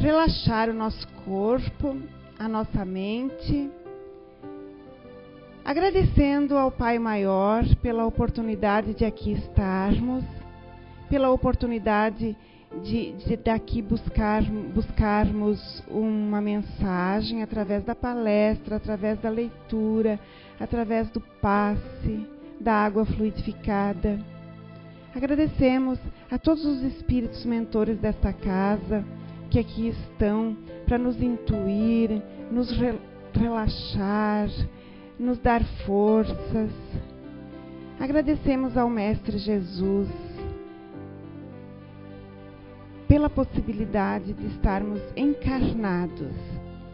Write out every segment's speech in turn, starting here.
relaxar o nosso corpo, a nossa mente, agradecendo ao Pai Maior pela oportunidade de aqui estarmos, pela oportunidade de daqui buscarmos uma mensagem através da palestra, através da leitura, através do passe, da água fluidificada. Agradecemos a todos os espíritos mentores desta casa que aqui estão para nos intuir, nos relaxar, nos dar forças. Agradecemos ao Mestre Jesus pela possibilidade de estarmos encarnados,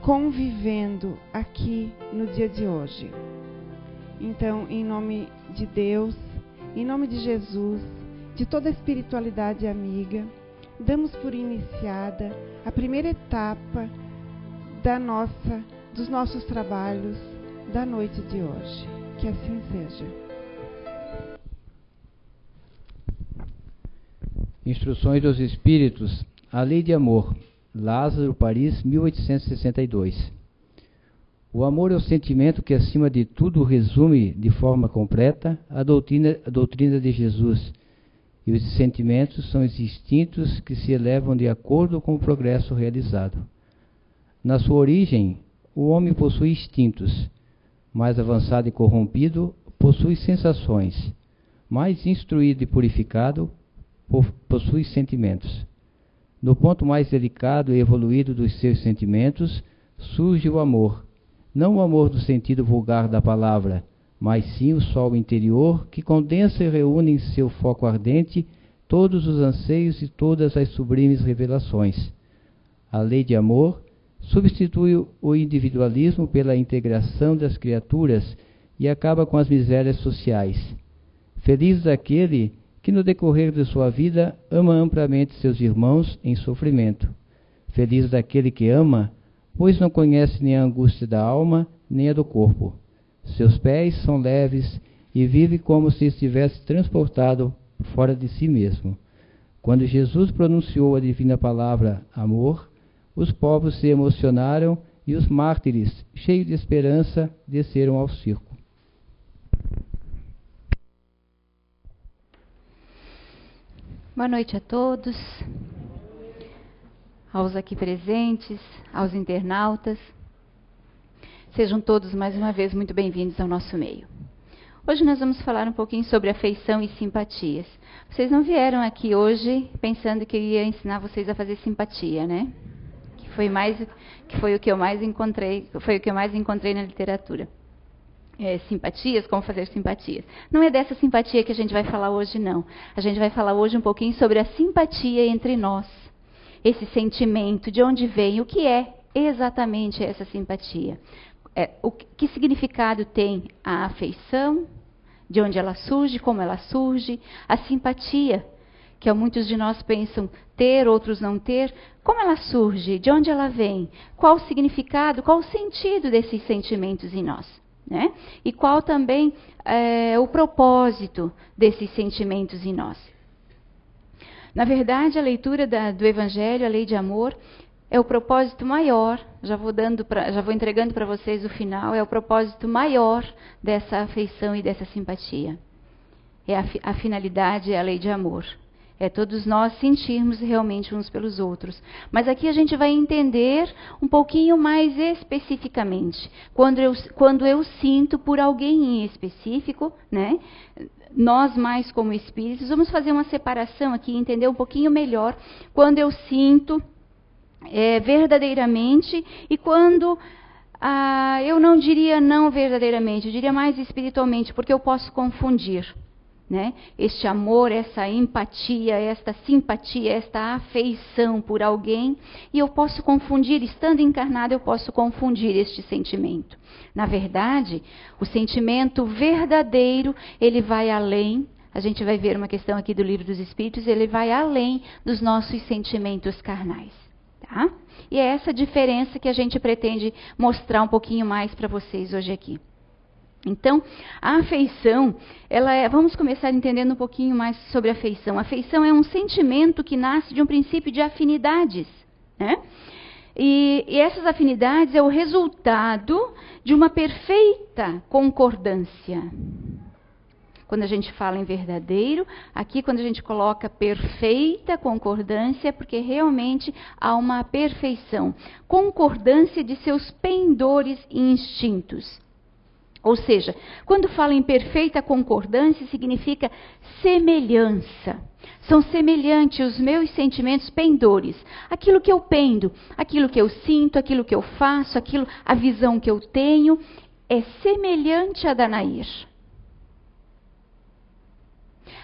convivendo aqui no dia de hoje. Então, em nome de Deus, em nome de Jesus, de toda a espiritualidade amiga, damos por iniciada a primeira etapa dos nossos trabalhos da noite de hoje. Que assim seja. Instruções dos Espíritos, a Lei de Amor, Lázaro, Paris, 1862. O amor é o sentimento que, acima de tudo, resume de forma completa a doutrina de Jesus, e os sentimentos são os instintos que se elevam de acordo com o progresso realizado. Na sua origem, o homem possui instintos. Mais avançado e corrompido, possui sensações. Mais instruído e purificado, possui sentimentos. No ponto mais delicado e evoluído dos seus sentimentos, surge o amor. Não o amor do sentido vulgar da palavra, mas sim o sol interior que condensa e reúne em seu foco ardente todos os anseios e todas as sublimes revelações. A lei de amor substitui o individualismo pela integração das criaturas e acaba com as misérias sociais. Feliz daquele que no decorrer de sua vida ama amplamente seus irmãos em sofrimento. Feliz daquele que ama, pois não conhece nem a angústia da alma, nem a do corpo. Seus pés são leves e vive como se estivesse transportado fora de si mesmo. Quando Jesus pronunciou a divina palavra amor, os povos se emocionaram e os mártires, cheios de esperança, desceram ao circo. Boa noite a todos, aos aqui presentes, aos internautas. Sejam todos mais uma vez muito bem-vindos ao nosso meio. Hoje nós vamos falar um pouquinho sobre afeição e simpatias. Vocês não vieram aqui hoje pensando que eu ia ensinar vocês a fazer simpatia, né? Que foi o que eu mais encontrei na literatura. Simpatias, como fazer simpatias. Não é dessa simpatia que a gente vai falar hoje, não. A gente vai falar hoje um pouquinho sobre a simpatia entre nós. Esse sentimento, de onde vem, o que é exatamente essa simpatia. Que significado tem a afeição, de onde ela surge, como ela surge, a simpatia, que muitos de nós pensam ter, outros não ter, como ela surge, de onde ela vem, qual o significado, qual o sentido desses sentimentos em nós, né? E qual também o propósito desses sentimentos em nós. Na verdade, a leitura do Evangelho, a lei de amor, é o propósito maior, já vou entregando para vocês o final, é o propósito maior dessa afeição e dessa simpatia. A finalidade é a lei de amor. É todos nós sentirmos realmente uns pelos outros. Mas aqui a gente vai entender um pouquinho mais especificamente. Quando eu sinto por alguém em específico, né? Nós mais como espíritos, vamos fazer uma separação aqui, entender um pouquinho melhor quando eu sinto verdadeiramente e quando eu não diria não verdadeiramente, eu diria mais espiritualmente, porque eu posso confundir. Né? Este amor, essa empatia, esta simpatia, esta afeição por alguém, e eu posso confundir, estando encarnado, eu posso confundir este sentimento. Na verdade, o sentimento verdadeiro, ele vai além, a gente vai ver uma questão aqui do Livro dos Espíritos, ele vai além dos nossos sentimentos carnais. Tá? E é essa diferença que a gente pretende mostrar um pouquinho mais para vocês hoje aqui. Então, a afeição, vamos começar entendendo um pouquinho mais sobre a afeição. A afeição é um sentimento que nasce de um princípio de afinidades. né? E essas afinidades é o resultado de uma perfeita concordância. Quando a gente fala em verdadeiro, aqui quando a gente coloca perfeita concordância, é porque realmente há uma perfeição. Concordância de seus pendores e instintos. Ou seja, quando fala em perfeita concordância, significa semelhança. São semelhantes os meus sentimentos pendores. Aquilo que eu pendo, aquilo que eu sinto, aquilo que eu faço, a visão que eu tenho, é semelhante a da Nair.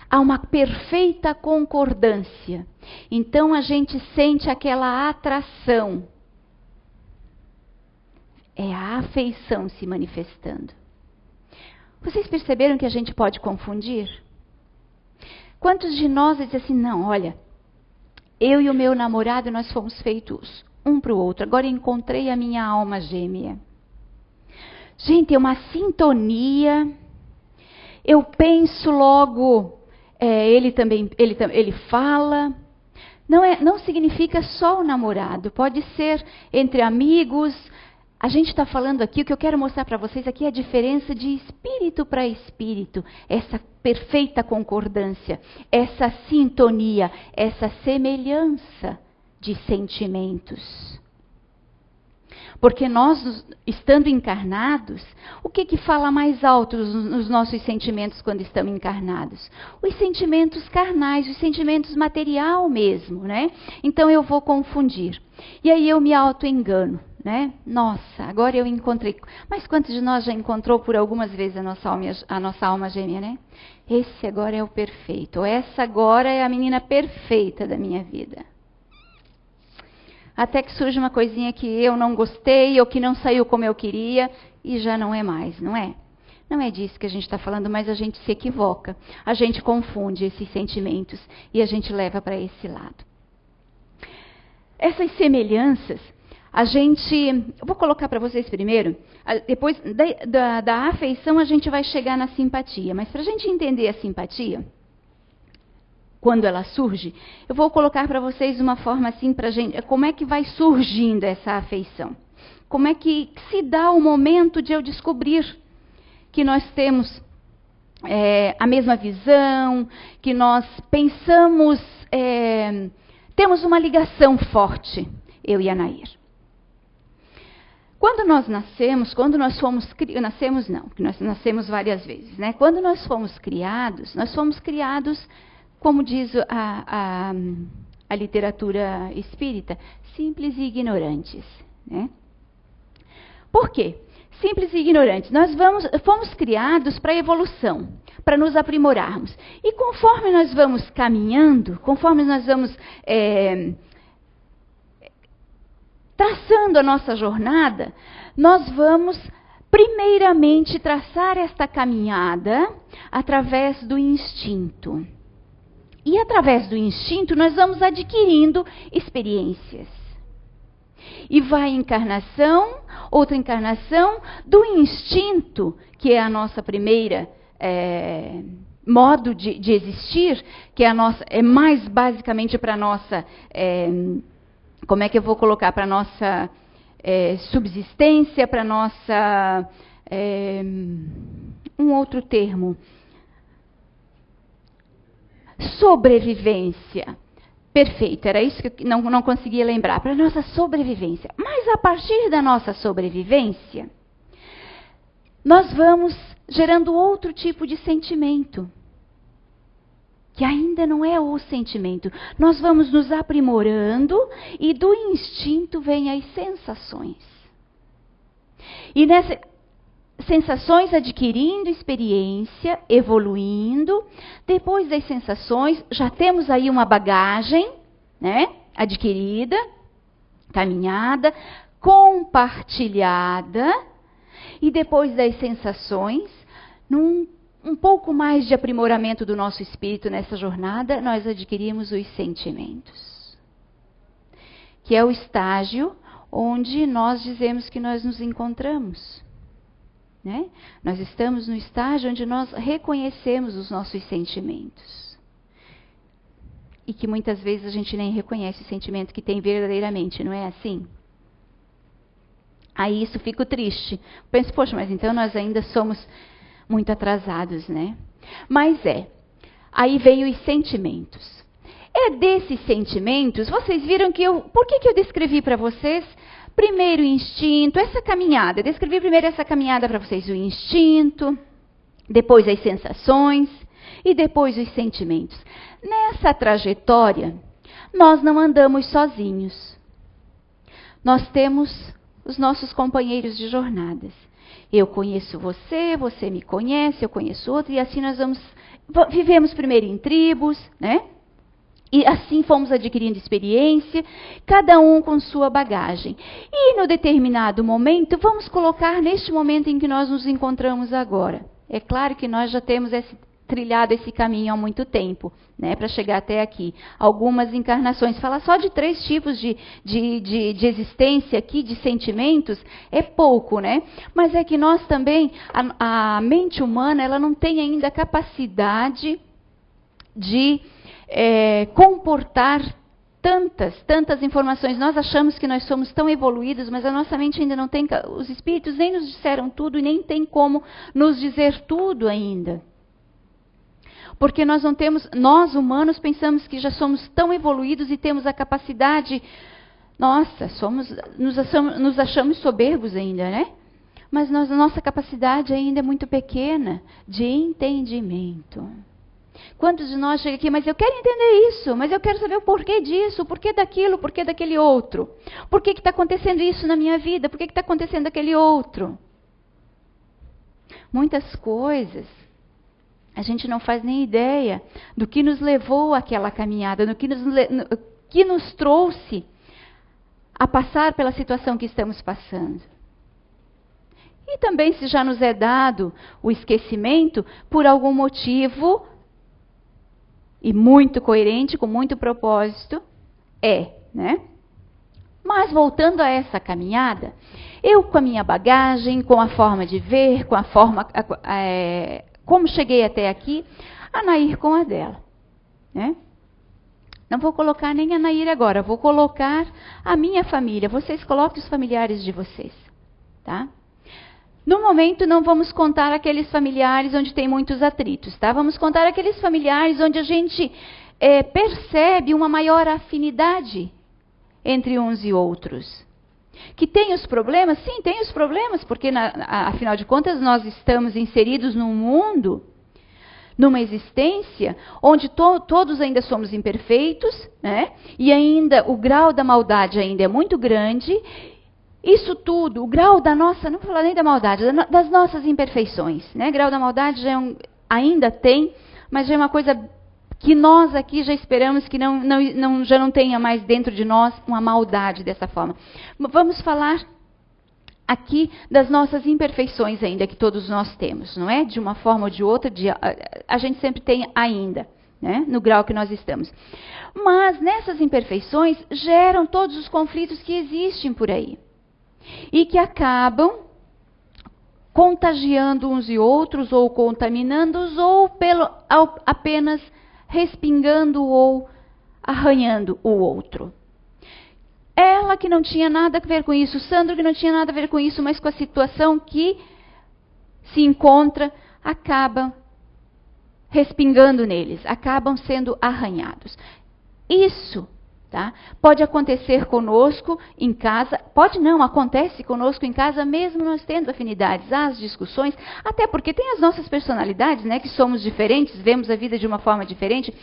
Há uma perfeita concordância. Então a gente sente aquela atração. É a afeição se manifestando. Vocês perceberam que a gente pode confundir? Quantos de nós dizem assim, não, olha, eu e o meu namorado, nós fomos feitos um para o outro. Agora eu encontrei a minha alma gêmea. Gente, é uma sintonia. Eu penso logo... ele fala. Não significa só o namorado, pode ser entre amigos. A gente está falando aqui, o que eu quero mostrar para vocês aqui é a diferença de espírito para espírito, essa perfeita concordância, essa sintonia, essa semelhança de sentimentos. Porque nós, estando encarnados, o que fala mais alto nos nossos sentimentos quando estamos encarnados? Os sentimentos carnais, os sentimentos material mesmo, né? Então eu vou confundir. E aí eu me auto-engano, né? Nossa, agora eu encontrei. Mas quantos de nós já encontrou por algumas vezes a nossa alma gêmea, né? Esse agora é o perfeito. Ou essa agora é a menina perfeita da minha vida. Até que surge uma coisinha que eu não gostei, ou que não saiu como eu queria, e já não é mais, não é? Não é disso que a gente está falando, mas a gente se equivoca. A gente confunde esses sentimentos e a gente leva para esse lado. Essas semelhanças, eu vou colocar para vocês primeiro, depois da afeição a gente vai chegar na simpatia. Mas para a gente entender a simpatia... Quando ela surge, eu vou colocar para vocês uma forma assim para a gente, como é que vai surgindo essa afeição? Como é que se dá o momento de eu descobrir que nós temos a mesma visão, que nós pensamos, temos uma ligação forte, eu e a Nair. Quando nós nascemos, nós nascemos várias vezes, né? Quando nós fomos criados, como diz a literatura espírita, simples e ignorantes. Né? Por quê? Simples e ignorantes. Nós fomos criados para a evolução, para nos aprimorarmos. E conforme nós vamos caminhando, conforme nós vamos traçando a nossa jornada, nós vamos primeiramente traçar esta caminhada através do instinto. E através do instinto nós vamos adquirindo experiências. E vai encarnação, outra encarnação, do instinto, que é a nossa primeira modo de existir, que é mais basicamente para a nossa, como é que eu vou colocar, para a nossa subsistência, para a nossa, um outro termo, sobrevivência. Perfeito, era isso que eu não conseguia lembrar. Para a nossa sobrevivência. Mas a partir da nossa sobrevivência, nós vamos gerando outro tipo de sentimento. Que ainda não é o sentimento. Nós vamos nos aprimorando e do instinto vêm as sensações. E nessas sensações adquirindo experiência, evoluindo. Depois das sensações, já temos aí uma bagagem, né, adquirida, caminhada, compartilhada. E depois das sensações, um pouco mais de aprimoramento do nosso espírito nessa jornada, nós adquirimos os sentimentos. Que é o estágio onde nós dizemos que nós nos encontramos. Né? Nós estamos no estágio onde nós reconhecemos os nossos sentimentos. e que muitas vezes a gente nem reconhece o sentimento que tem verdadeiramente, não é assim? Aí isso fico triste. Penso, poxa, mas então nós ainda somos muito atrasados, né? Mas aí veio os sentimentos. É desses sentimentos, vocês viram que por que eu descrevi para vocês primeiro o instinto, essa caminhada? Eu descrevi primeiro essa caminhada para vocês, o instinto, depois as sensações e depois os sentimentos. Nessa trajetória, nós não andamos sozinhos. Nós temos os nossos companheiros de jornadas. Eu conheço você, você me conhece, eu conheço outro, e assim nós vivemos primeiro em tribos, né? E assim fomos adquirindo experiência, cada um com sua bagagem. E no determinado momento, vamos colocar neste momento em que nós nos encontramos agora. É claro que nós já temos trilhado esse caminho há muito tempo, né, para chegar até aqui. Algumas encarnações, falar só de 3 tipos de existência aqui, de sentimentos, é pouco, né? Mas é que nós também, a mente humana, ela não tem ainda a capacidade de comportar tantas informações. Nós achamos que nós somos tão evoluídos, mas a nossa mente ainda não tem, os espíritos nem nos disseram tudo e nem tem como nos dizer tudo ainda. Porque nós não temos, nós humanos pensamos que já somos tão evoluídos e temos a capacidade, nossa, nos achamos soberbos ainda, né? Mas nossa capacidade ainda é muito pequena de entendimento. Quantos de nós chegam aqui, mas eu quero entender isso, mas eu quero saber o porquê disso, o porquê daquilo, o porquê daquele outro. Por que está acontecendo isso na minha vida? Por que está acontecendo aquele outro? Muitas coisas, a gente não faz nem ideia do que nos levou àquela caminhada, do que nos trouxe a passar pela situação que estamos passando. E também se já nos é dado o esquecimento, por algum motivo, e muito coerente, com muito propósito, né? Mas voltando a essa caminhada, eu com a minha bagagem, com a forma de ver, com a forma, como cheguei até aqui, a Nair com a dela, né? Não vou colocar nem a Nair agora, vou colocar a minha família. Vocês coloquem os familiares de vocês, tá? No momento, não vamos contar aqueles familiares onde tem muitos atritos, tá? Vamos contar aqueles familiares onde a gente percebe uma maior afinidade entre uns e outros. Que tem os problemas? Sim, tem os problemas, porque, afinal de contas, nós estamos inseridos num mundo, numa existência, onde todos ainda somos imperfeitos, né? E ainda o grau da maldade ainda é muito grande. Isso tudo, o grau da nossa, não vou falar nem da maldade, das nossas imperfeições, né? Grau da maldade ainda tem, mas já é uma coisa que nós aqui já esperamos que já não tenha mais dentro de nós uma maldade dessa forma. Vamos falar aqui das nossas imperfeições ainda, que todos nós temos, não é? De uma forma ou de outra, a gente sempre tem ainda, né? No grau que nós estamos. Mas nessas imperfeições geram todos os conflitos que existem por aí. E que acabam contagiando uns e outros, ou contaminando-os, ou apenas respingando ou arranhando o outro. Ela que não tinha nada a ver com isso, Sandro que não tinha nada a ver com isso, mas com a situação que se encontra, acabam respingando neles, acabam sendo arranhados. Isso, tá? Pode acontecer conosco em casa, pode não, acontece conosco em casa, mesmo nós tendo afinidades, as discussões, até porque tem as nossas personalidades, né, que somos diferentes, vemos a vida de uma forma diferente,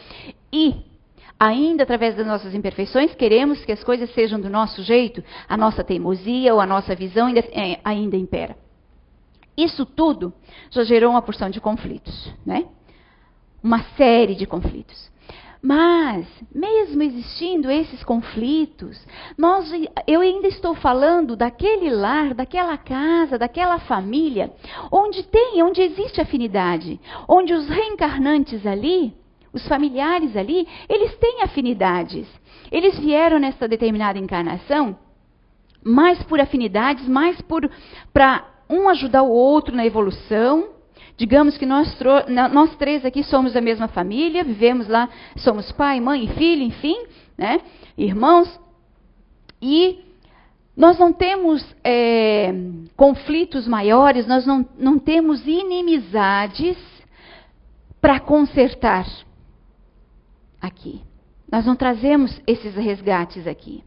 e ainda através das nossas imperfeições, queremos que as coisas sejam do nosso jeito, a nossa teimosia ou a nossa visão ainda impera. Isso tudo já gerou uma porção de conflitos, né? Uma série de conflitos. Mas, mesmo existindo esses conflitos, eu ainda estou falando daquele lar, daquela casa, daquela família, onde existe afinidade, onde os reencarnantes ali, os familiares ali, eles têm afinidades. Eles vieram nessa determinada encarnação mais por afinidades, mais para um ajudar o outro na evolução, Digamos que nós três aqui somos da mesma família, vivemos lá, somos pai, mãe e filho, enfim, né? Irmãos, e nós não temos conflitos maiores, nós não temos inimizades para consertar aqui. Nós não trazemos esses resgates aqui.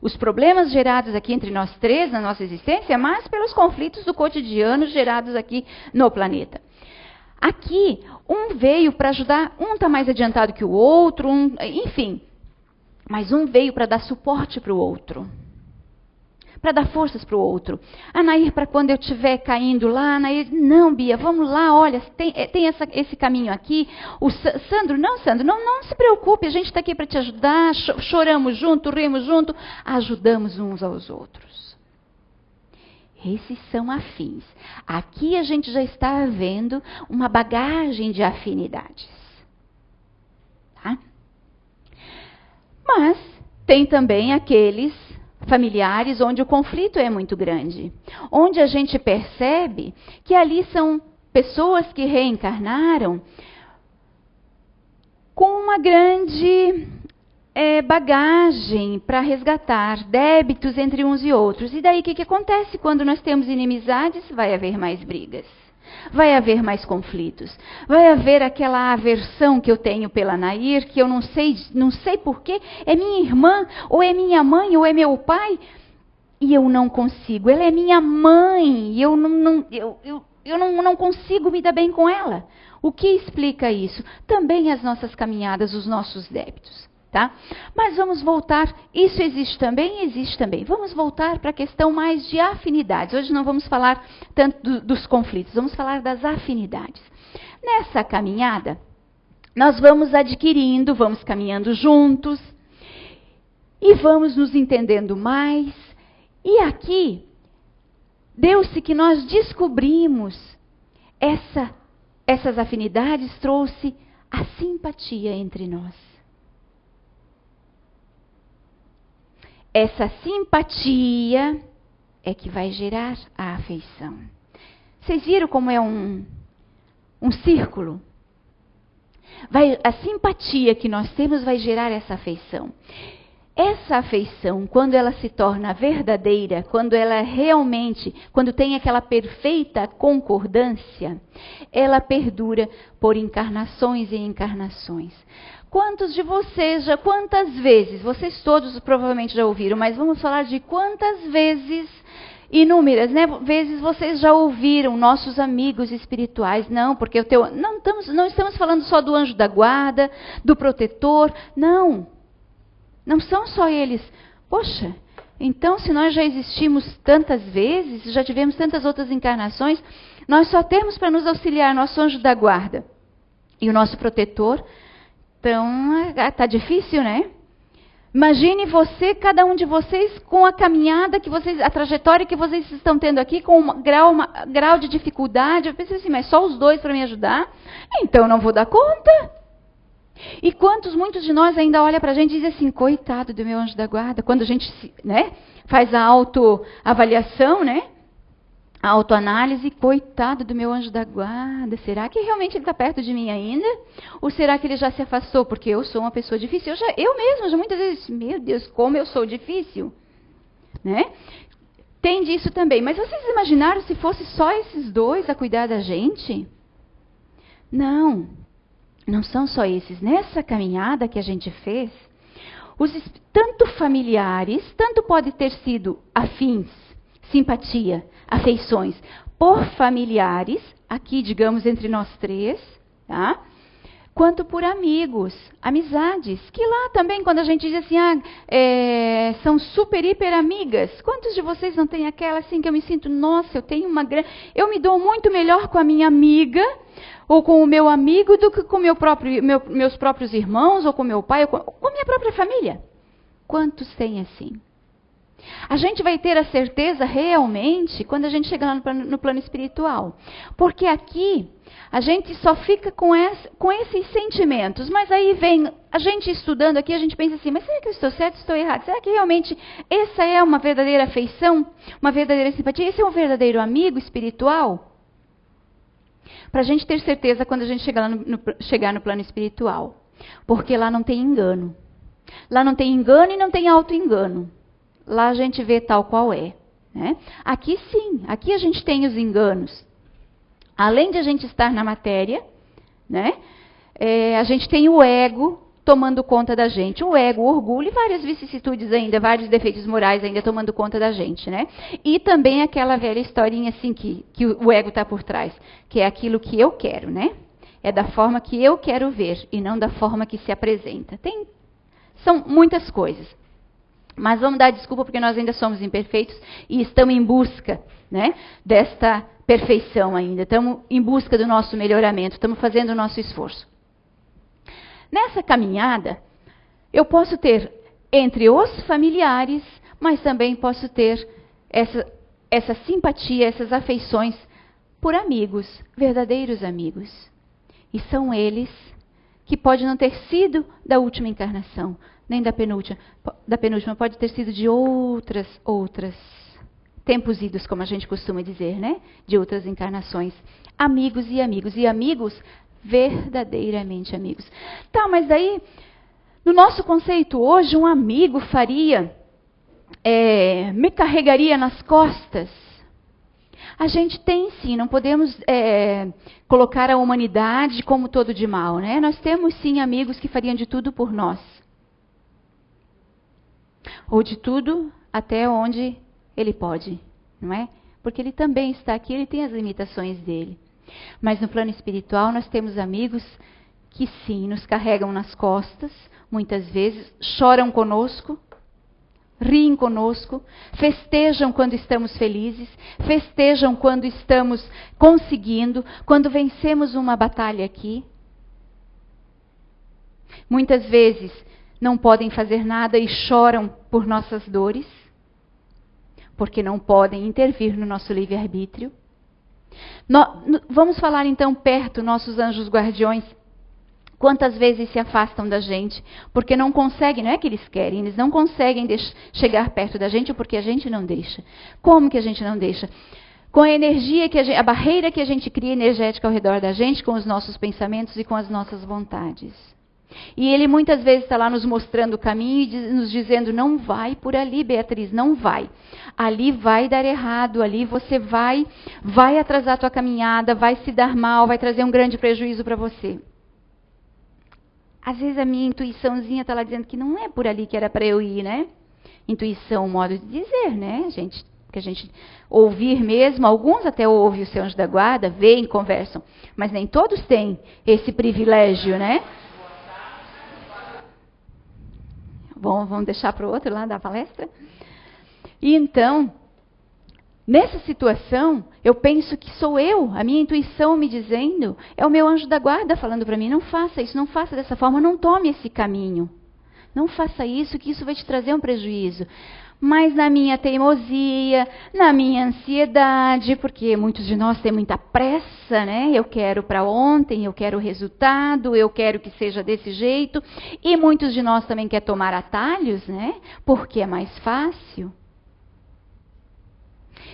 Os problemas gerados aqui entre nós três, na nossa existência, é mais pelos conflitos do cotidiano gerados aqui no planeta. Aqui, um veio para ajudar, um está mais adiantado que o outro, enfim. Mas um veio para dar suporte para o outro. Para dar forças para o outro. Anair, para quando eu estiver caindo lá, Anair, não, Bia, vamos lá, olha, tem esse caminho aqui. O Sandro, não se preocupe, a gente está aqui para te ajudar, choramos junto, rimos junto, ajudamos uns aos outros. Esses são afins. Aqui a gente já está vendo uma bagagem de afinidades. Tá? Mas tem também aqueles familiares onde o conflito é muito grande, onde a gente percebe que ali são pessoas que reencarnaram com uma grande bagagem para resgatar, débitos entre uns e outros. E daí o que acontece? Quando nós temos inimizades, vai haver mais brigas. Vai haver mais conflitos. Vai haver aquela aversão que eu tenho pela Nair, que eu não sei porquê, é minha irmã, ou é minha mãe, ou é meu pai, e eu não consigo. Ela é minha mãe, e eu não consigo me dar bem com ela. O que explica isso? Também as nossas caminhadas, os nossos débitos. Tá? Mas vamos voltar, isso existe também. Vamos voltar para a questão mais de afinidades. Hoje não vamos falar tanto dos conflitos, vamos falar das afinidades. Nessa caminhada, nós vamos adquirindo, vamos caminhando juntos e vamos nos entendendo mais. E aqui, deu-se que nós descobrimos essas afinidades, trouxe a simpatia entre nós. Essa simpatia é que vai gerar a afeição. Vocês viram como é um círculo? A simpatia que nós temos vai gerar essa afeição. Essa afeição, quando ela se torna verdadeira, quando ela realmente, quando tem aquela perfeita concordância, ela perdura por encarnações e encarnações. Quantos de vocês quantas vezes, vocês todos provavelmente já ouviram, mas vamos falar de quantas vezes, inúmeras, né? Vezes vocês já ouviram nossos amigos espirituais, não, porque não estamos falando só do anjo da guarda, do protetor, não são só eles. Poxa, então se nós já existimos tantas vezes, já tivemos tantas outras encarnações, nós só temos para nos auxiliar nosso anjo da guarda e o nosso protetor. Então, tá difícil, né? Imagine cada um de vocês, com a caminhada a trajetória que vocês estão tendo aqui, com um grau de dificuldade. Eu pensei assim, mas só os dois para me ajudar? Então, não vou dar conta. E muitos de nós ainda olham para a gente e dizem assim, coitado do meu anjo da guarda. Quando a gente faz a autoavaliação, né? A autoanálise, coitado do meu anjo da guarda, será que realmente ele está perto de mim ainda? Ou será que ele já se afastou? Porque eu sou uma pessoa difícil. Eu mesma, já muitas vezes, meu Deus, como eu sou difícil. Né? Tem disso também. Mas vocês imaginaram se fosse só esses dois a cuidar da gente? Não são só esses. Nessa caminhada que a gente fez, tanto familiares, tanto pode ter sido afins, simpatia, afeições por familiares, aqui digamos entre nós três, tá? Quanto por amigos, amizades, que lá também quando a gente diz assim, são super, hiper amigas, quantos de vocês não tem aquela assim que eu me sinto, nossa, eu me dou muito melhor com a minha amiga, ou com o meu amigo, do que com meus próprios irmãos, ou com meu pai, ou com a minha própria família. Quantos tem assim? A gente vai ter a certeza realmente quando a gente chegar no plano espiritual. Porque aqui a gente só fica com esses sentimentos. Mas aí vem, a gente estudando aqui, a gente pensa assim, mas será que eu estou certo, estou errado? Será que realmente essa é uma verdadeira afeição? Uma verdadeira simpatia? Esse é um verdadeiro amigo espiritual? Para a gente ter certeza quando a gente chegar no plano espiritual. Porque lá não tem engano. Lá não tem engano e não tem auto-engano. Lá a gente vê tal qual é. Né? Aqui sim, aqui a gente tem os enganos. Além de a gente estar na matéria, né? A gente tem o ego tomando conta da gente. O ego, o orgulho e várias vicissitudes ainda, vários defeitos morais ainda tomando conta da gente, né? E também aquela velha historinha assim que o ego está por trás, que é aquilo que eu quero, né? É da forma que eu quero ver e não da forma que se apresenta. São muitas coisas. Mas vamos dar desculpa porque nós ainda somos imperfeitos e estamos em busca, né, desta perfeição ainda. Estamos em busca do nosso melhoramento, estamos fazendo o nosso esforço. Nessa caminhada, eu posso ter entre os familiares, mas também posso ter essa simpatia, essas afeições por amigos, verdadeiros amigos. E são eles que podem não ter sido da última encarnação, nem da penúltima, pode ter sido de outras tempos idos, como a gente costuma dizer, né? De outras encarnações. Amigos e amigos, verdadeiramente amigos. Tá, mas daí, no nosso conceito hoje, um amigo me carregaria nas costas. A gente tem sim, não podemos colocar a humanidade como todo de mal, né? Nós temos sim amigos que fariam de tudo por nós. Ou de tudo até onde ele pode, não é? Porque ele também está aqui, ele tem as limitações dele. Mas no plano espiritual nós temos amigos que sim, nos carregam nas costas, muitas vezes, choram conosco, riem conosco, festejam quando estamos felizes, festejam quando estamos conseguindo, quando vencemos uma batalha aqui. Muitas vezes não podem fazer nada e choram por nossas dores, porque não podem intervir no nosso livre-arbítrio. Vamos falar então perto, nossos anjos guardiões, quantas vezes se afastam da gente, porque não conseguem, não é que eles querem, eles não conseguem chegar perto da gente, porque a gente não deixa. Como que a gente não deixa? Com a energia, a barreira que a gente cria energética ao redor da gente, com os nossos pensamentos e com as nossas vontades. E ele muitas vezes está lá nos mostrando o caminho e nos dizendo, não vai por ali, Beatriz, não vai. Ali vai dar errado, ali você vai atrasar a tua caminhada, vai se dar mal, vai trazer um grande prejuízo para você. Às vezes a minha intuiçãozinha está lá dizendo que não é por ali que era para eu ir, né? Intuição, modo de dizer, né, gente? Que a gente ouvir mesmo, alguns até ouvem o seu anjo da guarda, veem, conversam, mas nem todos têm esse privilégio, né? Bom, vamos deixar para o outro lá da palestra? E então, nessa situação, eu penso que sou eu, a minha intuição me dizendo, é o meu anjo da guarda falando para mim, não faça isso, não faça dessa forma, não tome esse caminho. Não faça isso, que isso vai te trazer um prejuízo. Mas na minha teimosia, na minha ansiedade, porque muitos de nós têm muita pressa, né? Eu quero para ontem, eu quero o resultado, eu quero que seja desse jeito. E muitos de nós também querem tomar atalhos, né? Porque é mais fácil.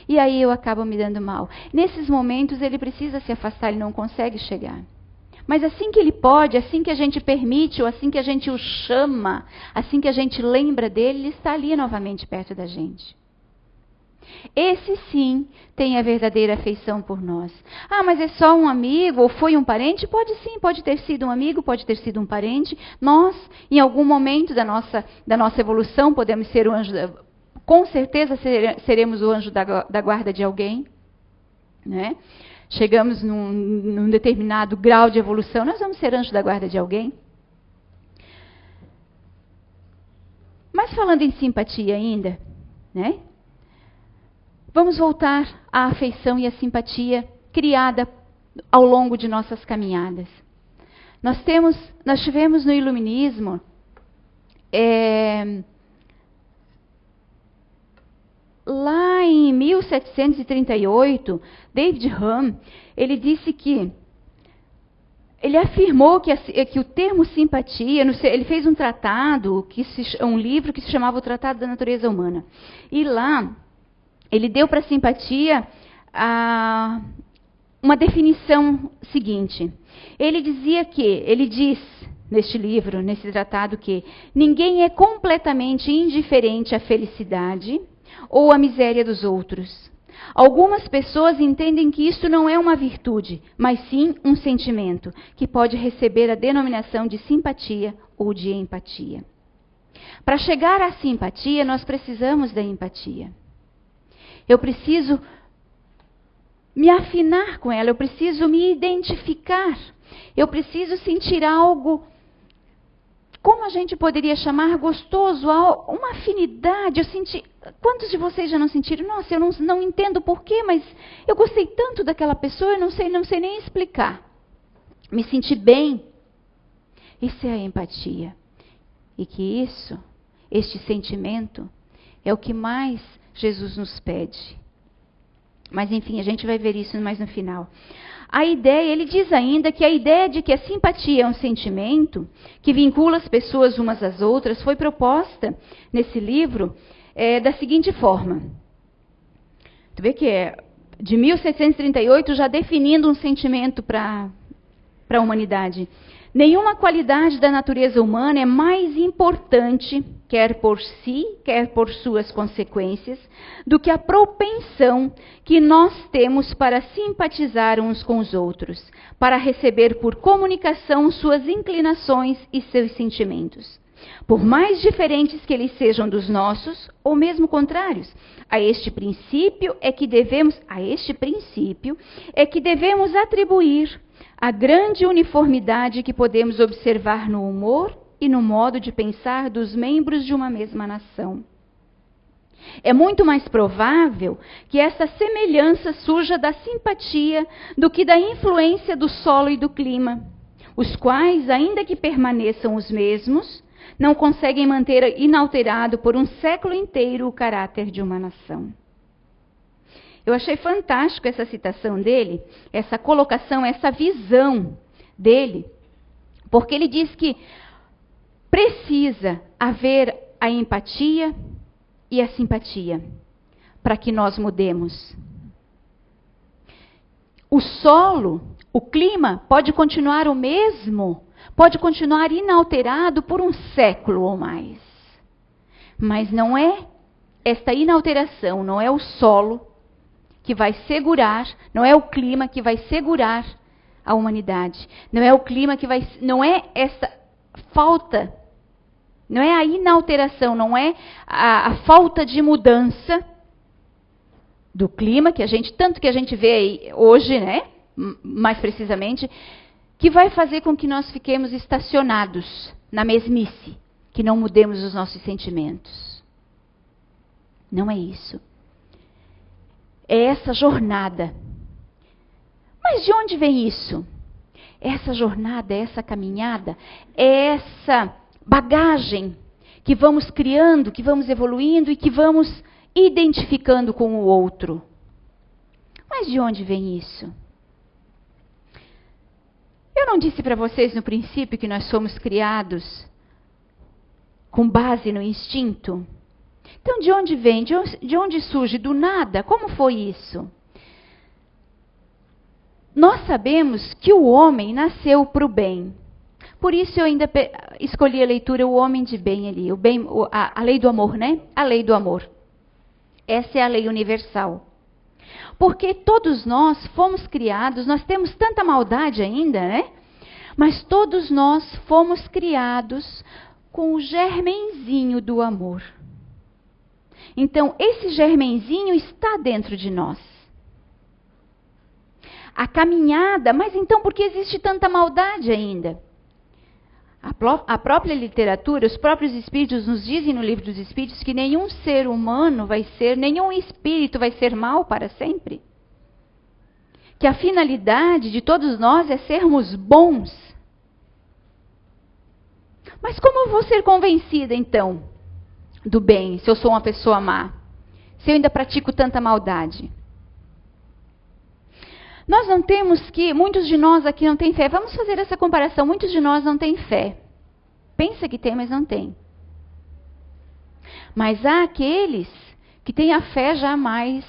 E aí eu acabo me dando mal. Nesses momentos ele precisa se afastar, ele não consegue chegar. Mas assim que ele pode, assim que a gente permite, ou assim que a gente o chama, assim que a gente lembra dele, ele está ali novamente perto da gente. Esse sim tem a verdadeira afeição por nós. Ah, mas é só um amigo ou foi um parente? Pode sim, pode ter sido um amigo, pode ter sido um parente. Nós, em algum momento da nossa evolução, podemos ser o anjo, com certeza seremos o anjo da guarda de alguém, né? Chegamos num determinado grau de evolução, nós vamos ser anjo da guarda de alguém. Mas falando em simpatia ainda, né? Vamos voltar à afeição e à simpatia criada ao longo de nossas caminhadas. Nós tivemos no iluminismo lá em 1738, David Hume, ele disse que ele afirmou que o termo simpatia, ele fez um tratado, um livro que se chamava o Tratado da Natureza Humana. E lá ele deu para a simpatia uma definição seguinte. Ele diz neste livro, nesse tratado, que ninguém é completamente indiferente à felicidade ou à miséria dos outros. Algumas pessoas entendem que isso não é uma virtude, mas sim um sentimento, que pode receber a denominação de simpatia ou de empatia. Para chegar à simpatia, nós precisamos da empatia. Eu preciso me afinar com ela, eu preciso me identificar, eu preciso sentir algo, como a gente poderia chamar, gostoso, uma afinidade. Eu senti. Quantos de vocês já não sentiram? Nossa, eu não entendo porquê, mas eu gostei tanto daquela pessoa, eu não sei nem explicar. Me senti bem. Isso é a empatia. E que este sentimento, é o que mais Jesus nos pede. Mas enfim, a gente vai ver isso mais no final. Ele diz ainda que a ideia de que a simpatia é um sentimento que vincula as pessoas umas às outras foi proposta nesse livro da seguinte forma. Tu vê que é de 1738 já definindo um sentimento para a humanidade. Nenhuma qualidade da natureza humana é mais importante, quer por si, quer por suas consequências, do que a propensão que nós temos para simpatizar uns com os outros, para receber por comunicação suas inclinações e seus sentimentos. Por mais diferentes que eles sejam dos nossos, ou mesmo contrários, a este princípio é que devemos atribuir a grande uniformidade que podemos observar no humor e no modo de pensar dos membros de uma mesma nação. É muito mais provável que essa semelhança surja da simpatia do que da influência do solo e do clima, os quais, ainda que permaneçam os mesmos, não conseguem manter inalterado por um século inteiro o caráter de uma nação. Eu achei fantástico essa citação dele, essa colocação, essa visão dele, porque ele diz que precisa haver a empatia e a simpatia para que nós mudemos. O solo, o clima pode continuar o mesmo, pode continuar inalterado por um século ou mais. Mas não é esta inalteração, não é o solo que vai segurar, não é o clima que vai segurar a humanidade. Não é o clima que vai, não é essa falta, não é a inalteração, não é a falta de mudança do clima que a gente vê aí hoje, né? Mais precisamente, que vai fazer com que nós fiquemos estacionados na mesmice, que não mudemos os nossos sentimentos. Não é isso. É essa jornada. Mas de onde vem isso? Essa jornada, essa caminhada, é essa bagagem que vamos criando, que vamos evoluindo e que vamos identificando com o outro. Mas de onde vem isso? Eu não disse para vocês no princípio que nós somos criados com base no instinto? Então, de onde vem? De onde surge? Do nada? Como foi isso? Nós sabemos que o homem nasceu para o bem. Por isso eu ainda escolhi a leitura O Homem de Bem ali, a lei do amor, né? A lei do amor. Essa é a lei universal. Porque todos nós fomos criados, nós temos tanta maldade ainda, né? Mas todos nós fomos criados com o germenzinho do amor. Então, esse germenzinho está dentro de nós. A caminhada, mas então por que existe tanta maldade ainda? A própria literatura, os próprios espíritos nos dizem no livro dos espíritos que nenhum ser humano nenhum espírito vai ser mal para sempre. Que a finalidade de todos nós é sermos bons. Mas como eu vou ser convencida então do bem, se eu sou uma pessoa má? Se eu ainda pratico tanta maldade? Nós não temos muitos de nós aqui não têm fé. Vamos fazer essa comparação. Muitos de nós não têm fé. Pensa que tem, mas não tem. Mas há aqueles que têm a fé já mais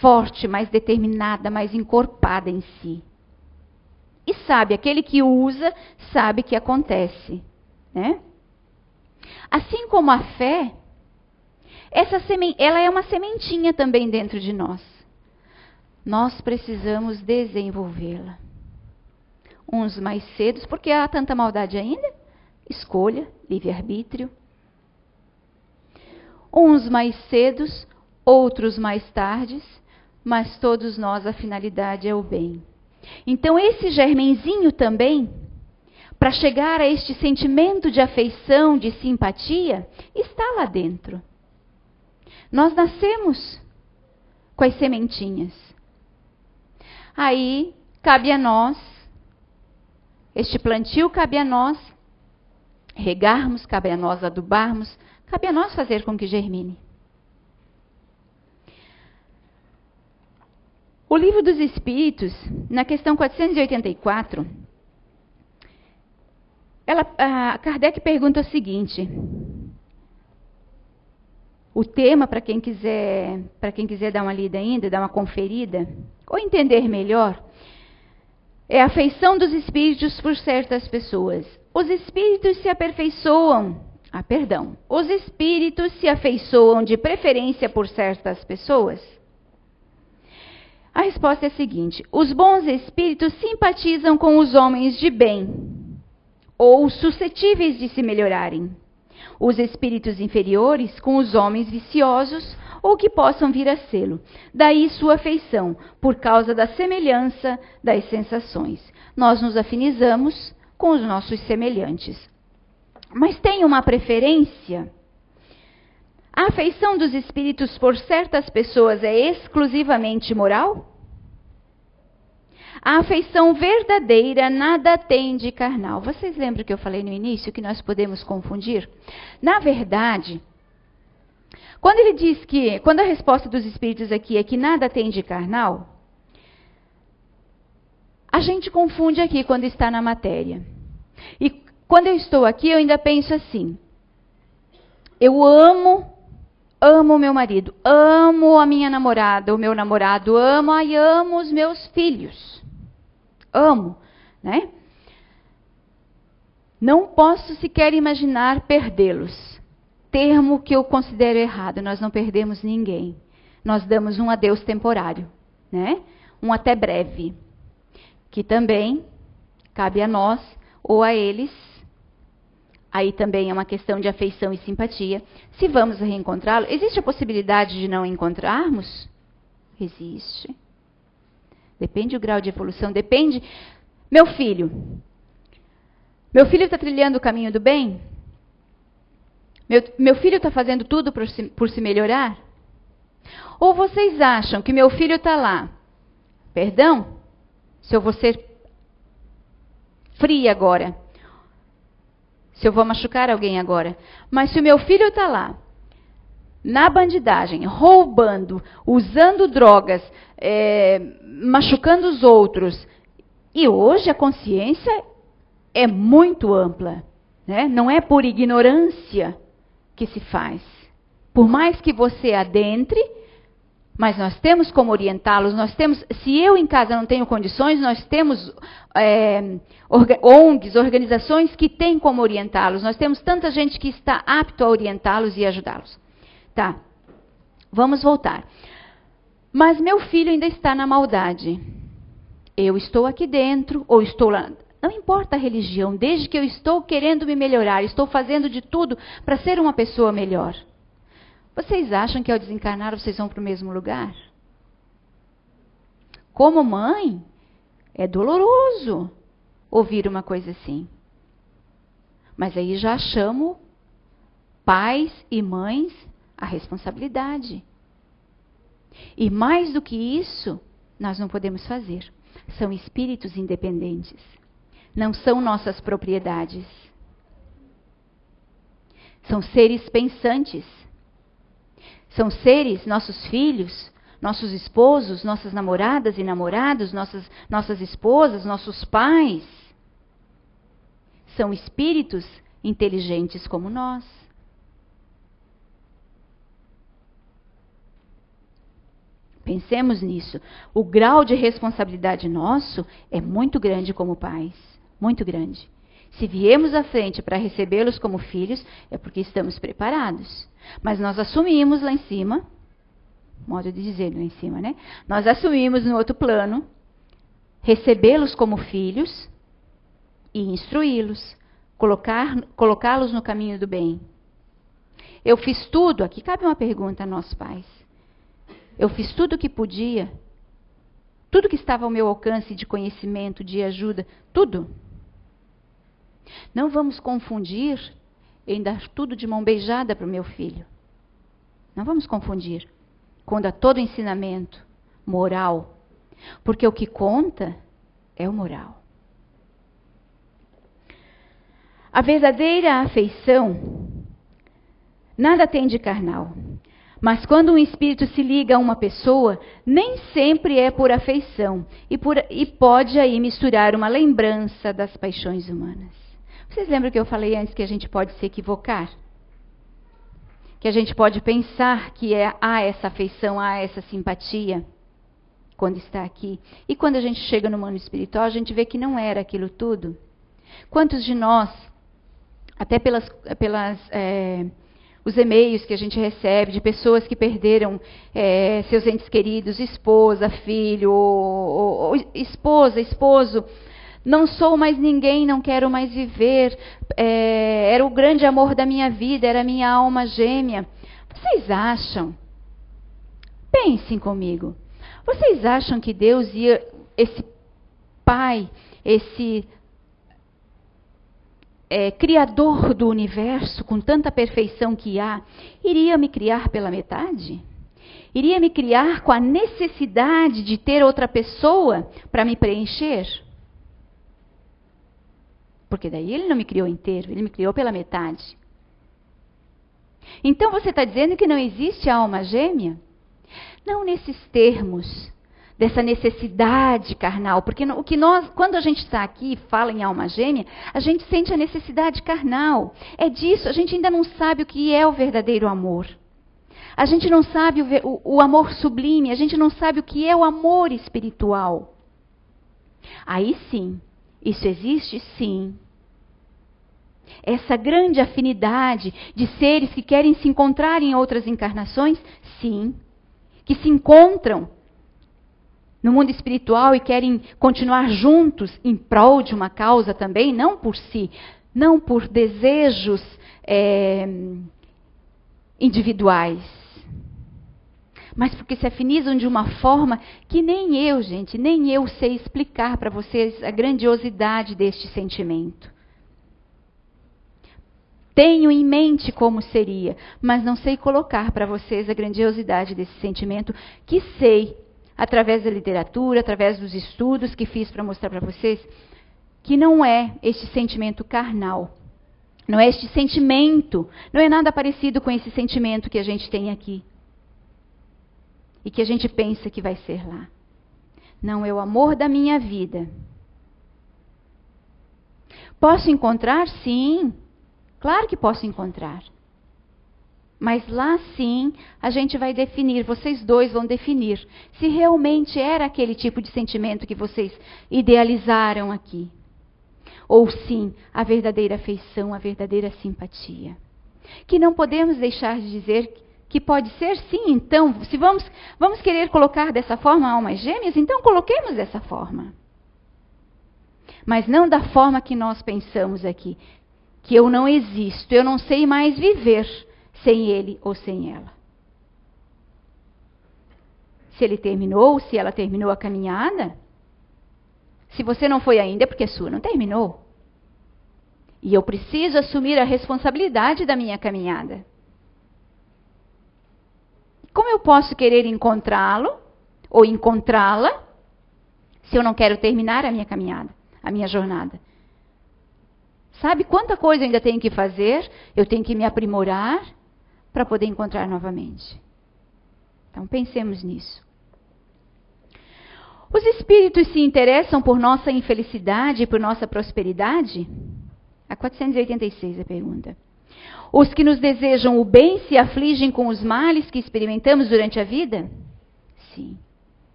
forte, mais determinada, mais encorpada em si. E sabe, aquele que usa, sabe que acontece, né? Assim como a fé, ela é uma sementinha também dentro de nós. Nós precisamos desenvolvê-la. Uns mais cedo, porque há tanta maldade ainda? Escolha, livre-arbítrio. Uns mais cedos, outros mais tardes, mas todos nós a finalidade é o bem. Então esse germenzinho também, para chegar a este sentimento de afeição, de simpatia, está lá dentro. Nós nascemos com as sementinhas. Aí cabe a nós, este plantio cabe a nós, regarmos, cabe a nós adubarmos, cabe a nós fazer com que germine. O Livro dos Espíritos, na questão 484, Kardec pergunta o seguinte. O tema, para quem quiser dar uma lida ainda, dar uma conferida, ou entender melhor, é a afeição dos espíritos por certas pessoas. Os espíritos se aperfeiçoam, os espíritos se afeiçoam de preferência por certas pessoas? A resposta é a seguinte: os bons espíritos simpatizam com os homens de bem, ou suscetíveis de se melhorarem. Os espíritos inferiores com os homens viciosos, ou que possam vir a sê-lo. Daí sua afeição, por causa da semelhança das sensações. Nós nos afinizamos com os nossos semelhantes. Mas tem uma preferência? A afeição dos espíritos por certas pessoas é exclusivamente moral? A afeição verdadeira nada tem de carnal. Vocês lembram que eu falei no início que nós podemos confundir? Na verdade, quando ele diz que, quando a resposta dos espíritos aqui é que nada tem de carnal, a gente confunde aqui quando está na matéria. E quando eu estou aqui, eu ainda penso assim: eu amo o meu marido, amo a minha namorada, o meu namorado, amo os meus filhos. Amo, né? Não posso sequer imaginar perdê-los. Termo que eu considero errado. Nós não perdemos ninguém. Nós damos um adeus temporário, né? Um até breve. Que também cabe a nós ou a eles. Aí também é uma questão de afeição e simpatia. Se vamos reencontrá-lo, existe a possibilidade de não encontrarmos? Existe. Depende do grau de evolução, depende. Meu filho está trilhando o caminho do bem? Meu filho está fazendo tudo por se melhorar? Ou vocês acham que meu filho está lá? Perdão, se eu vou ser fria agora, se eu vou machucar alguém agora, mas se o meu filho está lá, na bandidagem, roubando, usando drogas, machucando os outros, e hoje a consciência é muito ampla, né? Não é por ignorância que se faz. Por mais que você adentre, mas nós temos como orientá-los, se eu em casa não tenho condições, nós temos ONGs, organizações que têm como orientá-los, nós temos tanta gente que está apto a orientá-los e ajudá-los. Tá, vamos voltar. Mas meu filho ainda está na maldade. Eu estou aqui dentro, ou estou lá. Não importa a religião, desde que eu estou querendo me melhorar, estou fazendo de tudo para ser uma pessoa melhor. Vocês acham que ao desencarnar vocês vão para o mesmo lugar? Como mãe, é doloroso ouvir uma coisa assim. Mas aí já chamo pais e mães a responsabilidade. E mais do que isso, nós não podemos fazer. São espíritos independentes. Não são nossas propriedades. São seres pensantes. São seres, nossos filhos, nossos esposos, nossas namoradas e namorados, nossas esposas, nossos pais. São espíritos inteligentes como nós. Pensemos nisso. O grau de responsabilidade nosso é muito grande como pais. Muito grande. Se viemos à frente para recebê-los como filhos, é porque estamos preparados. Mas nós assumimos lá em cima, modo de dizer lá em cima, né? Nós assumimos no outro plano, recebê-los como filhos e instruí-los, colocá-los no caminho do bem. Eu fiz tudo, aqui cabe uma pergunta a nós pais. Eu fiz tudo o que podia, tudo que estava ao meu alcance de conhecimento, de ajuda, tudo. Não vamos confundir em dar tudo de mão beijada para o meu filho. Não vamos confundir com dar todo o ensinamento moral, porque o que conta é o moral. A verdadeira afeição nada tem de carnal. Mas quando um espírito se liga a uma pessoa, nem sempre é por afeição e pode aí misturar uma lembrança das paixões humanas. Vocês lembram que eu falei antes que a gente pode se equivocar? Que a gente pode pensar que há essa afeição, há essa simpatia quando está aqui. E quando a gente chega no mundo espiritual, a gente vê que não era aquilo tudo. Quantos de nós, até os e-mails que a gente recebe de pessoas que perderam seus entes queridos, esposa, filho, esposa, esposo, não sou mais ninguém, não quero mais viver, era o grande amor da minha vida, era a minha alma gêmea. Vocês acham, pensem comigo, vocês acham que Deus ia, esse Pai, esse Criador do universo, com tanta perfeição que há, iria me criar pela metade? Iria me criar com a necessidade de ter outra pessoa para me preencher? Porque daí ele não me criou inteiro, ele me criou pela metade. Então você está dizendo que não existe alma gêmea? Não nesses termos, dessa necessidade carnal, porque o que quando a gente está aqui e fala em alma gêmea, a gente sente a necessidade carnal. É disso, a gente ainda não sabe o que é o verdadeiro amor. A gente não sabe o amor sublime, a gente não sabe o que é o amor espiritual. Aí sim, isso existe sim. Essa grande afinidade de seres que querem se encontrar em outras encarnações, sim. Que se encontram no mundo espiritual e querem continuar juntos em prol de uma causa também, não por si, não por desejos individuais, mas porque se afinizam de uma forma que nem eu, gente, nem eu sei explicar para vocês a grandiosidade deste sentimento. Tenho em mente como seria, mas não sei colocar para vocês a grandiosidade desse sentimento que sei, através da literatura, através dos estudos que fiz para mostrar para vocês, que não é este sentimento carnal. Não é este sentimento, não é nada parecido com esse sentimento que a gente tem aqui. E que a gente pensa que vai ser lá. Não, é o amor da minha vida. Posso encontrar? Sim. Claro que posso encontrar. Mas lá sim, a gente vai definir, vocês dois vão definir, se realmente era aquele tipo de sentimento que vocês idealizaram aqui. Ou sim, a verdadeira afeição, a verdadeira simpatia. Que não podemos deixar de dizer que pode ser sim, então, se vamos querer colocar dessa forma almas gêmeas, então coloquemos dessa forma. Mas não da forma que nós pensamos aqui, que eu não existo, eu não sei mais viver sem ele ou sem ela. Se ele terminou, se ela terminou a caminhada, se você não foi ainda é porque a sua não terminou. E eu preciso assumir a responsabilidade da minha caminhada. Como eu posso querer encontrá-lo ou encontrá-la se eu não quero terminar a minha caminhada, a minha jornada? Sabe quanta coisa eu ainda tenho que fazer? Eu tenho que me aprimorar para poder encontrar novamente. Então pensemos nisso. Os espíritos se interessam por nossa infelicidade e por nossa prosperidade? A 486 a pergunta. Os que nos desejam o bem se afligem com os males que experimentamos durante a vida? sim.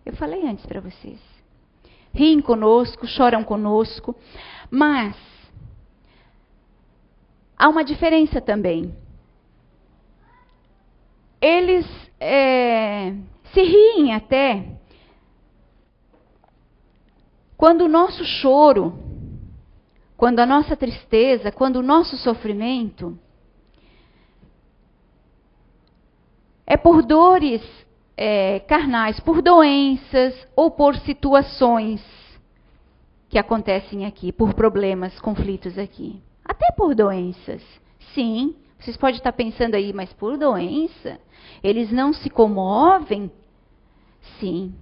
Eu falei antes para vocês. Riem conosco, choram conosco, mas há uma diferença também. Eles se riem até quando o nosso choro, quando a nossa tristeza, quando o nosso sofrimento é por dores carnais, por doenças ou por situações que acontecem aqui, por problemas, conflitos aqui. Até por doenças. Sim, vocês podem estar pensando aí, mas por doença? Eles não se comovem? Sim.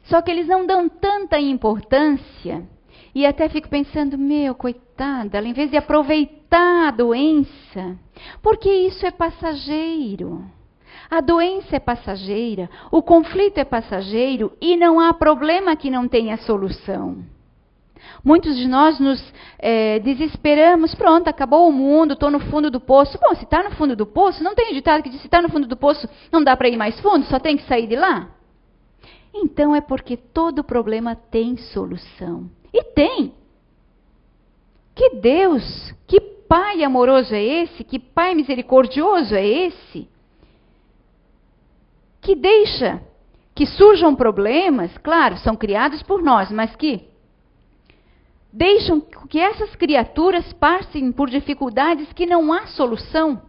Só que eles não dão tanta importância. E até fico pensando, meu, coitada, ela em vez de aproveitar a doença, porque isso é passageiro. A doença é passageira, o conflito é passageiro e não há problema que não tenha solução. Muitos de nós nos desesperamos, pronto, acabou o mundo, estou no fundo do poço. Bom, se está no fundo do poço, não tem um ditado que diz, se está no fundo do poço, não dá para ir mais fundo, só tem que sair de lá? Então é porque todo problema tem solução. E tem. Que Deus, que Pai amoroso é esse, que Pai misericordioso é esse, que deixa que surjam problemas, claro, são criados por nós, mas que deixam que essas criaturas passem por dificuldades que não há solução.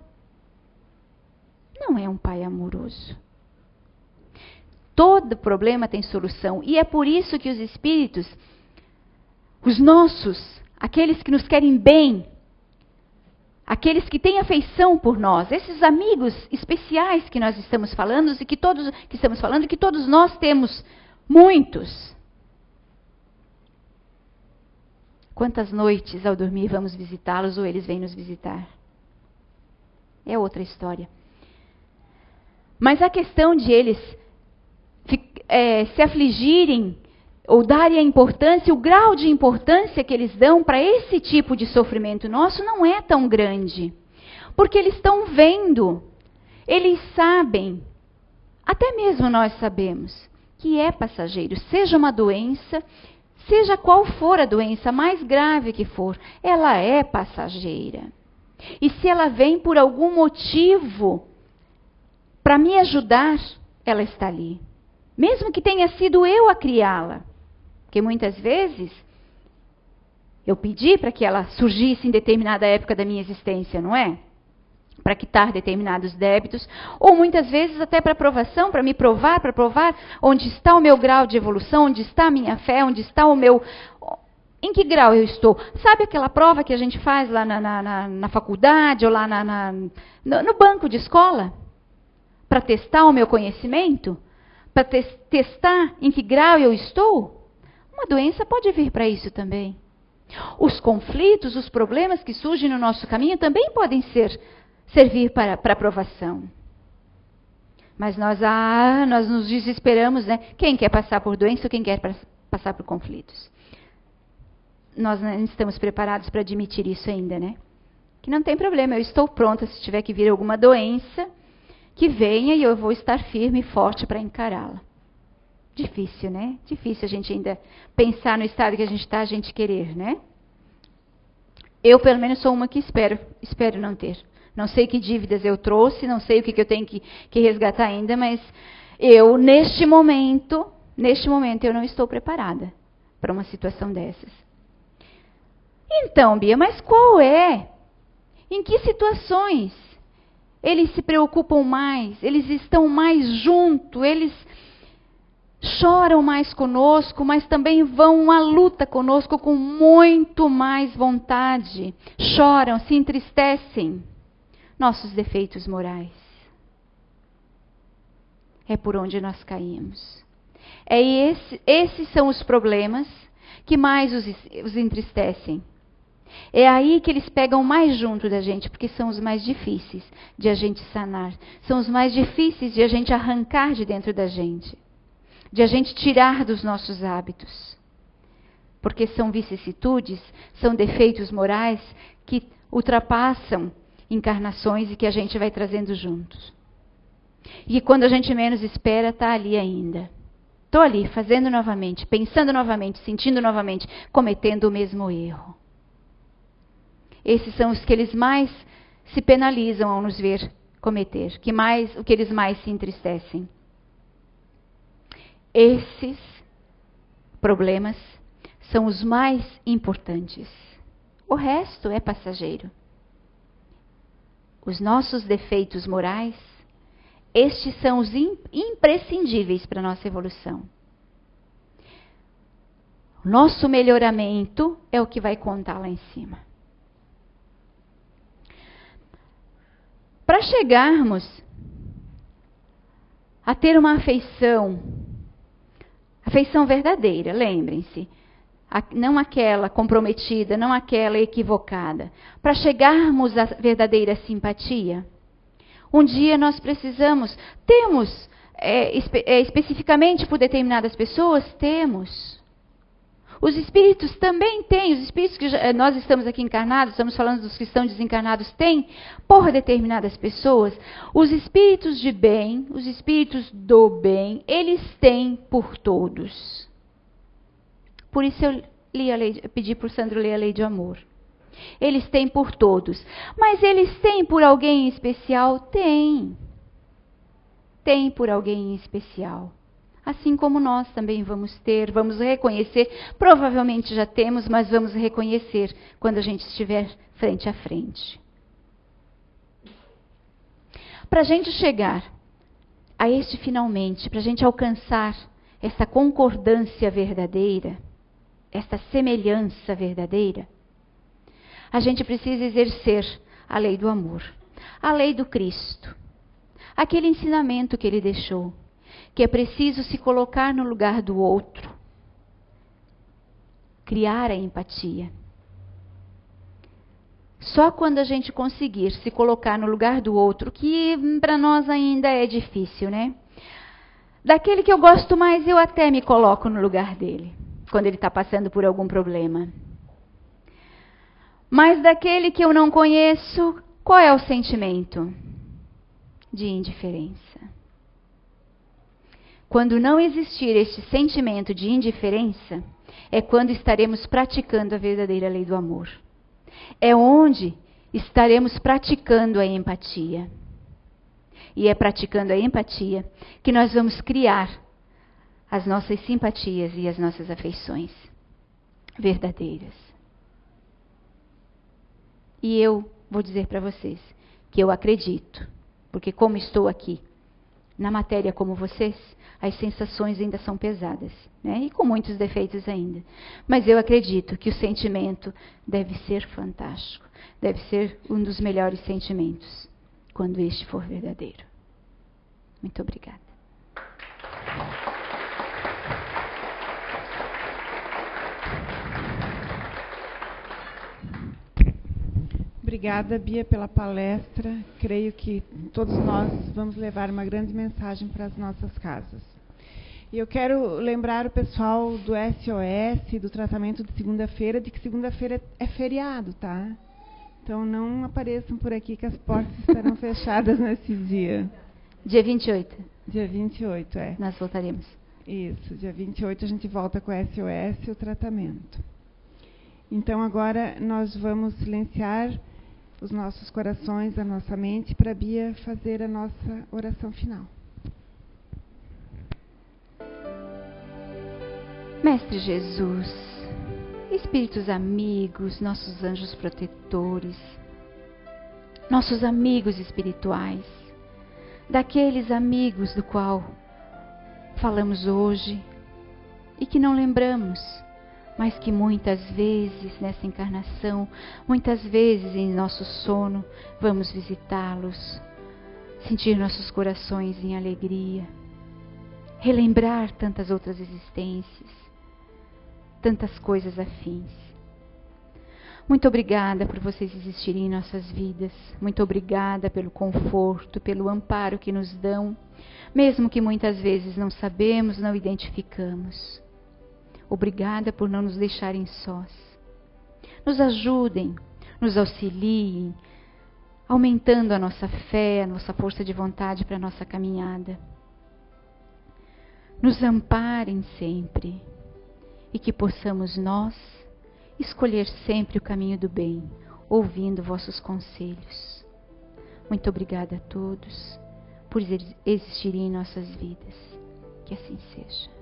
Não é um Pai amoroso. Todo problema tem solução. E é por isso que os espíritos, os nossos, aqueles que nos querem bem, aqueles que têm afeição por nós, esses amigos especiais que nós estamos falando e que todos nós temos muitos. Quantas noites ao dormir vamos visitá-los ou eles vêm nos visitar? É outra história. Mas a questão de eles se afligirem ou darem a importância, o grau de importância que eles dão para esse tipo de sofrimento nosso não é tão grande. Porque eles estão vendo, eles sabem, até mesmo nós sabemos, que é passageiro. Seja uma doença, seja qual for a doença, mais grave que for, ela é passageira. E se ela vem por algum motivo para me ajudar, ela está ali. Mesmo que tenha sido eu a criá-la. Porque muitas vezes eu pedi para que ela surgisse em determinada época da minha existência, não é? Para quitar determinados débitos. Ou muitas vezes até para provação, para me provar, para provar onde está o meu grau de evolução, onde está a minha fé, onde está o meu... Em que grau eu estou? Sabe aquela prova que a gente faz lá na faculdade ou lá no banco de escola? Para testar o meu conhecimento? Para testar em que grau eu estou? Uma doença pode vir para isso também. Os conflitos, os problemas que surgem no nosso caminho também podem servir para aprovação. Mas nós nos desesperamos, né? Quem quer passar por doença ou quem quer passar por conflitos? Nós não estamos preparados para admitir isso ainda, né? Que não tem problema, eu estou pronta se tiver que vir alguma doença, que venha e eu vou estar firme e forte para encará-la. Difícil, né? Difícil a gente ainda pensar no estado que a gente está, a gente querer, né? Eu, pelo menos, sou uma que espero não ter. Não sei que dívidas eu trouxe, não sei o que eu tenho que resgatar ainda, mas eu, neste momento, eu não estou preparada para uma situação dessas. Então, Bia, mas qual é? Em que situações eles se preocupam mais? Eles estão mais junto, eles choram mais conosco, mas também vão à luta conosco com muito mais vontade. Choram, se entristecem. Nossos defeitos morais. É por onde nós caímos. Esses são os problemas que mais os entristecem. É aí que eles pegam mais junto da gente, porque são os mais difíceis de a gente sanar. São os mais difíceis de a gente arrancar de dentro da gente. De a gente tirar dos nossos hábitos. Porque são vicissitudes, são defeitos morais que ultrapassam encarnações e que a gente vai trazendo juntos. E quando a gente menos espera, está ali ainda. Estou ali, fazendo novamente, pensando novamente, sentindo novamente, cometendo o mesmo erro. Esses são os que eles mais se penalizam ao nos ver cometer, o que eles mais se entristecem. Esses problemas são os mais importantes. O resto é passageiro. Os nossos defeitos morais, estes são os imprescindíveis para a nossa evolução. O nosso melhoramento é o que vai contar lá em cima. Para chegarmos a ter uma afeição verdadeira, lembrem-se, não aquela comprometida, não aquela equivocada. Para chegarmos à verdadeira simpatia, um dia nós temos, especificamente por determinadas pessoas, temos. Os espíritos também têm, os espíritos que nós estamos aqui encarnados, estamos falando dos que estão desencarnados, têm, por determinadas pessoas, os espíritos de bem, os espíritos do bem, eles têm por todos. Por isso eu pedi para o Sandro ler a Lei de Amor. Eles têm por todos. Mas eles têm por alguém em especial? Tem. Tem por alguém em especial. Assim como nós também vamos ter, vamos reconhecer. Provavelmente já temos, mas vamos reconhecer quando a gente estiver frente a frente. Para a gente chegar a este finalmente, para a gente alcançar essa concordância verdadeira, essa semelhança verdadeira, a gente precisa exercer a lei do amor, a lei do Cristo, aquele ensinamento que ele deixou, que é preciso se colocar no lugar do outro, criar a empatia. Só quando a gente conseguir se colocar no lugar do outro, que para nós ainda é difícil, né? Daquele que eu gosto mais, eu até me coloco no lugar dele, quando ele está passando por algum problema. Mas daquele que eu não conheço, qual é o sentimento? De indiferença. Quando não existir este sentimento de indiferença, é quando estaremos praticando a verdadeira lei do amor. É onde estaremos praticando a empatia. E é praticando a empatia que nós vamos criar as nossas simpatias e as nossas afeições verdadeiras. E eu vou dizer para vocês que eu acredito, porque como estou aqui na matéria como vocês, as sensações ainda são pesadas, né? E com muitos defeitos ainda. Mas eu acredito que o sentimento deve ser fantástico, deve ser um dos melhores sentimentos, quando este for verdadeiro. Muito obrigada. Obrigada, Bia, pela palestra. Creio que todos nós vamos levar uma grande mensagem para as nossas casas. E eu quero lembrar o pessoal do SOS, do tratamento de segunda-feira, de que segunda-feira é feriado, tá? Então não apareçam por aqui que as portas estarão fechadas nesse dia. Dia 28. Dia 28, é. Nós voltaremos. Isso, dia 28 a gente volta com o SOS e o tratamento. Então agora nós vamos silenciar os nossos corações, a nossa mente, para a Bia fazer a nossa oração final. Mestre Jesus, espíritos amigos, nossos anjos protetores, nossos amigos espirituais, daqueles amigos do qual falamos hoje e que não lembramos, mas que muitas vezes nessa encarnação, muitas vezes em nosso sono, vamos visitá-los, sentir nossos corações em alegria, relembrar tantas outras existências, tantas coisas afins. Muito obrigada por vocês existirem em nossas vidas, muito obrigada pelo conforto, pelo amparo que nos dão, mesmo que muitas vezes não sabemos, não identificamos. Obrigada por não nos deixarem sós. Nos ajudem, nos auxiliem aumentando a nossa fé, a nossa força de vontade para a nossa caminhada. Nos amparem sempre e que possamos nós escolher sempre o caminho do bem, ouvindo vossos conselhos. Muito obrigada a todos por existirem em nossas vidas. Que assim seja.